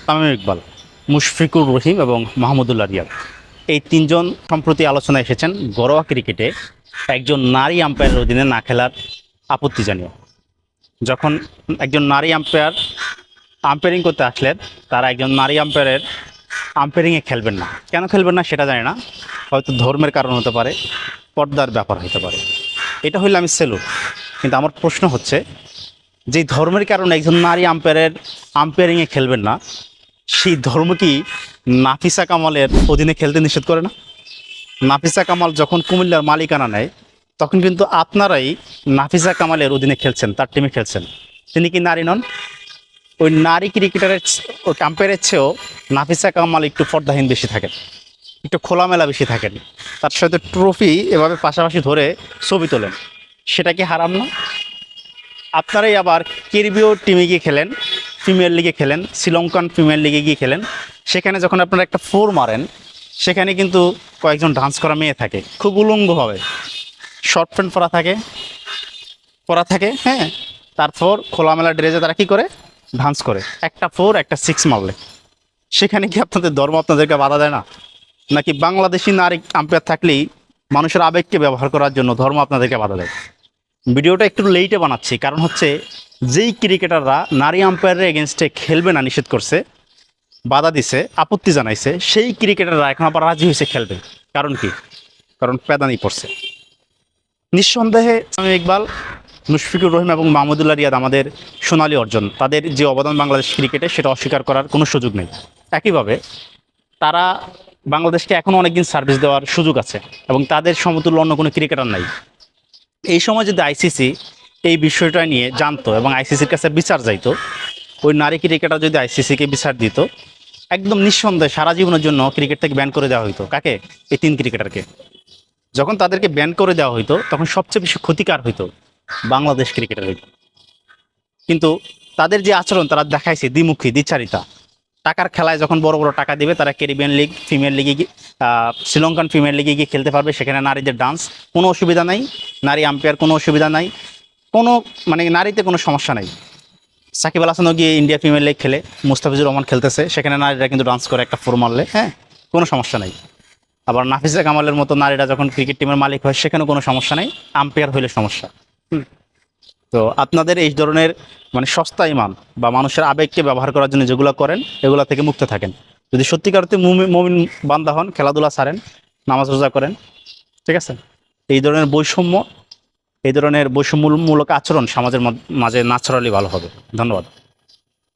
তামিম ইকবাল, মুশফিকুর রহিম এবং মাহমুদুল্লাহ রিয়াদ, এই তিনজন সম্প্রতি আলোচনায় এসেছেন ঘরোয়া ক্রিকেটে একজন নারী আম্পায়ারের অধীনে না খেলার আপত্তি জানিয়ে। যখন একজন নারী আম্পায়ার আম্পায়ারিং করতে আসলেন, তারা একজন নারী আম্পায়ারের আম্পায়ারিংয়ে খেলবেন না। কেন খেলবেন না সেটা জানি না, হয়তো ধর্মের কারণ হতে পারে, পর্দার ব্যাপার হতে পারে। এটা হইলে আমি সেলুট। কিন্তু আমার প্রশ্ন হচ্ছে, যেই ধর্মের কারণে একজন নারী আম্পায়ারের আম্পায়ারিংয়ে খেলবেন না, সেই ধর্ম কি নাফিসা কামালের অধীনে খেলতে নিষেধ করে না? নাফিসা কামাল যখন কুমিল্লার মালিকানা নেয়, তখন কিন্তু আপনারাই নাফিসা কামালের অধীনে খেলছেন, তার টিমে খেলছেন। তিনি কি নারী নন? ওই নারী ক্রিকেটারের ওই আম্পায়ারের চেয়েও নাফিসা কামাল একটু পর্দাহীন বেশি থাকেন, একটু খোলামেলা বেশি থাকেন। তার সাথে ট্রফি এভাবে পাশাপাশি ধরে ছবি তোলেন, সেটা কি হারাম না? আপনারাই আবার ক্যারিবীয় টিমে গিয়ে খেলেন, প্রিমিয়ার লিগে খেলেন, শ্রীলঙ্কান প্রিমিয়ার লিগে গিয়ে খেলেন। সেখানে যখন আপনারা একটা ফোর মারেন, সেখানে কিন্তু কয়েকজন ডান্স করা মেয়ে থাকে, খুব উলঙ্গভাবে শর্ট প্যান্ট পরা থাকে, হ্যাঁ। তারপর খোলামেলা ড্রেসে তারা কী করে? ডান্স করে। একটা ফোর একটা সিক্স মারলে সেখানে কি আপনাদের ধর্ম আপনাদেরকে বাধা দেয় না? নাকি বাংলাদেশি নারী আম্পায়ার থাকলেই মানুষের আবেগকে ব্যবহার করার জন্য ধর্ম আপনাদেরকে বাধা দেয়? ভিডিওটা একটু লেটে বানাচ্ছি, কারণ হচ্ছে যেই ক্রিকেটাররা নারী আম্পায়ারের এগেনস্টে খেলবে না নিষেধ করছে, বাধা দিছে, আপত্তি জানাইছে, সেই ক্রিকেটাররা এখন আবার রাজি হয়েছে খেলবে। কারণ কি? কারণ প্যাদানি পড়ছে। নিঃসন্দেহে তামিম ইকবাল, মুশফিকুর রহিম এবং মাহমুদুল্লাহ রিয়াদ আমাদের সোনালী অর্জন। তাদের যে অবদান বাংলাদেশ ক্রিকেটে, সেটা অস্বীকার করার কোনো সুযোগ নেই। একইভাবে তারা বাংলাদেশকে এখনও অনেকদিন সার্ভিস দেওয়ার সুযোগ আছে এবং তাদের সমতুল্য অন্য কোনো ক্রিকেটার নাই। এই সময় যদি আইসিসি এই বিষয়টা নিয়ে জানতো এবং আইসিসির কাছে বিচার যাইতো, ওই নারী ক্রিকেটার যদি আইসিসিকে বিচার দিত, একদম নিঃসন্দেহে সারা জীবনের জন্য ক্রিকেট থেকে ব্যান করে দেওয়া হইতো। কাকে? এই তিন ক্রিকেটারকে। যখন তাদেরকে ব্যান করে দেওয়া হইতো, তখন সবচেয়ে বেশি ক্ষতিকার হইতো বাংলাদেশ ক্রিকেটার হইতো। কিন্তু তাদের যে আচরণ তারা দেখাইছে, দ্বিমুখী, দ্বিচারিতা। টাকার খেলায় যখন বড় বড় টাকা দিবে, তারা ক্যারিবিয়ান লিগ, ফিমেল লিগে গিয়ে শ্রীলঙ্কান ফিমেল লিগে গিয়ে খেলতে পারবে। সেখানে নারীদের ডান্স কোনো অসুবিধা নাই, নারী আম্পায়ার কোনো অসুবিধা নাই, কোনো মানে নারীতে কোনো সমস্যা নাই। সাকিব আল হাসানও গিয়ে ইন্ডিয়া ফিমেল লিগ খেলে, মুস্তাফিজুর রহমান খেলতেছে, সেখানে নারীরা কিন্তু ডান্স করে একটা ফোর মারলে, হ্যাঁ, কোনো সমস্যা নাই। আবার নাফিসা কামালের মতো নারীরা যখন ক্রিকেট টিমের মালিক হয়, সেখানেও কোনো সমস্যা নেই, আম্পায়ার হইলে সমস্যা। তো আপনাদের এই ধরনের মানে সস্তা ইমান বা মানুষের আবেগকে ব্যবহার করার জন্য যেগুলো করেন, এগুলা থেকে মুক্ত থাকেন। যদি সত্যিকার অর্থে মুমিন বান্দা হন, খেলাধুলা ছাড়েন, নামাজ রোজা করেন, ঠিক আছে? এই ধরনের বৈষম্যমূলক আচরণ সমাজের মাঝে না ছড়ালে ভালো হবে। ধন্যবাদ।